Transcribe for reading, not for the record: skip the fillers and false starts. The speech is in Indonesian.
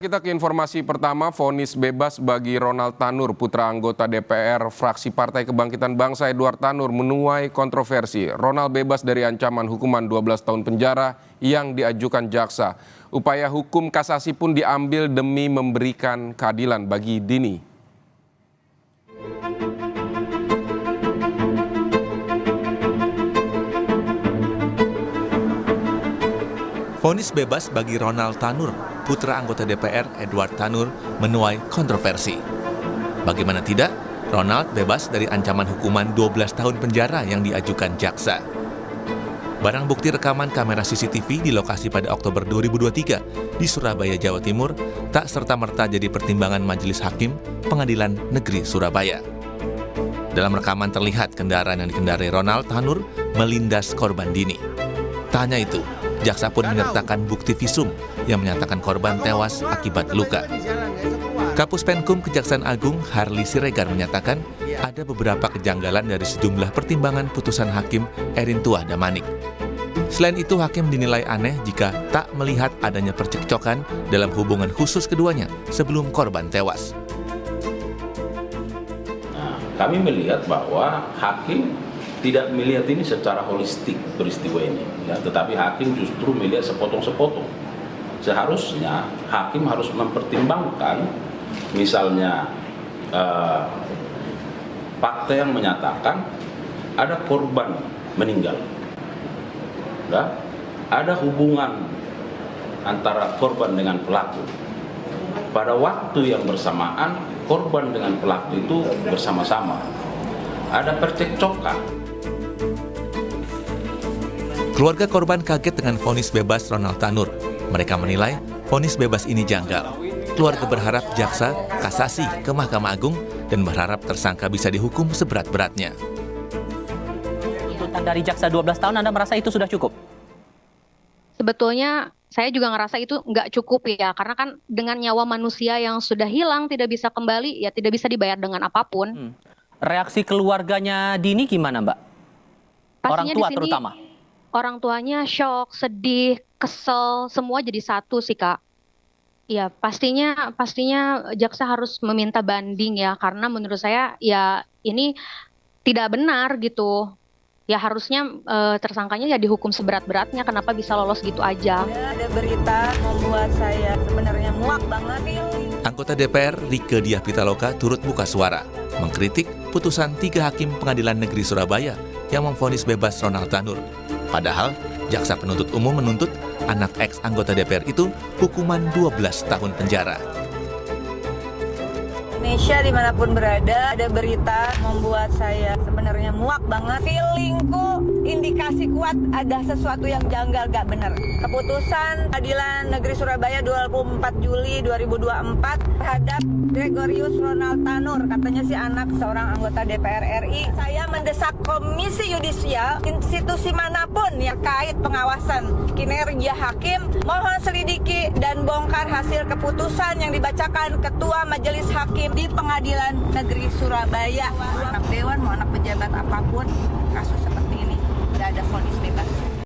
Kita ke informasi pertama, vonis bebas bagi Ronald Tanur, putra anggota DPR fraksi Partai Kebangkitan Bangsa Edward Tanur menuai kontroversi. Ronald bebas dari ancaman hukuman 12 tahun penjara yang diajukan jaksa. Upaya hukum kasasi pun diambil demi memberikan keadilan bagi Dini. Vonis bebas bagi Ronald Tanur, putra anggota DPR Edward Tanur, menuai kontroversi. Bagaimana tidak, Ronald bebas dari ancaman hukuman 12 tahun penjara yang diajukan jaksa. Barang bukti rekaman kamera CCTV di lokasi pada Oktober 2023 di Surabaya, Jawa Timur, tak serta-merta jadi pertimbangan Majelis Hakim Pengadilan Negeri Surabaya. Dalam rekaman terlihat kendaraan yang dikendarai Ronald Tanur melindas korban Dini. Tak hanya itu, jaksa pun menyertakan bukti visum yang menyatakan korban tewas akibat luka. Kapus Penkum Kejaksaan Agung Harli Siregar menyatakan ada beberapa kejanggalan dari sejumlah pertimbangan putusan Hakim Erin Tuah Damanik. Selain itu, Hakim dinilai aneh jika tak melihat adanya percekcokan dalam hubungan khusus keduanya sebelum korban tewas. Kami melihat bahwa Hakim tidak melihat ini secara holistik peristiwa ini, ya, tetapi Hakim justru melihat sepotong-sepotong. Seharusnya Hakim harus mempertimbangkan misalnya fakta yang menyatakan ada korban meninggal, ya, ada hubungan antara korban dengan pelaku. Pada waktu yang bersamaan korban dengan pelaku itu bersama-sama. Ada percekcokan. Keluarga korban kaget dengan vonis bebas Ronald Tanur. Mereka menilai vonis bebas ini janggal. Keluarga berharap jaksa kasasi ke Mahkamah Agung dan berharap tersangka bisa dihukum seberat-beratnya. Tuntutan dari jaksa 12 tahun, Anda merasa itu sudah cukup? Sebetulnya saya juga ngerasa itu nggak cukup ya, karena kan dengan nyawa manusia yang sudah hilang tidak bisa kembali, ya tidak bisa dibayar dengan apapun. Reaksi keluarganya Dini gimana, Mbak? Orang tua terutama. Orang tuanya shock, sedih, kesel, semua jadi satu sih, Kak. Ya, pastinya jaksa harus meminta banding ya, karena menurut saya ya ini tidak benar gitu. Ya harusnya tersangkanya ya dihukum seberat-beratnya, kenapa bisa lolos gitu aja. Ada berita membuat saya sebenarnya muak banget. Anggota DPR Rieke Diah Pitaloka turut buka suara, mengkritik putusan 3 Hakim Pengadilan Negeri Surabaya yang memvonis bebas Ronald Tanur. Padahal, jaksa penuntut umum menuntut anak ex-anggota DPR itu hukuman 12 tahun penjara. Indonesia dimanapun berada, ada berita membuat saya sebenarnya muak banget. Feelingku indikasi kuat ada sesuatu yang janggal gak benar. Keputusan Pengadilan Negeri Surabaya 24 Juli 2024 terhadap Gregorius Ronald Tanur, katanya si anak seorang anggota DPR RI. Saya mendesak Komisi Yudisial, institusi manapun yang kait pengawasan kinerja hakim, mohon selidiki dan bongkar hasil keputusan yang dibacakan Ketua Majelis Hakim di Pengadilan Negeri Surabaya. Anak dewan mau anak pejabat apapun, kasus seperti ini tidak ada vonis bebas.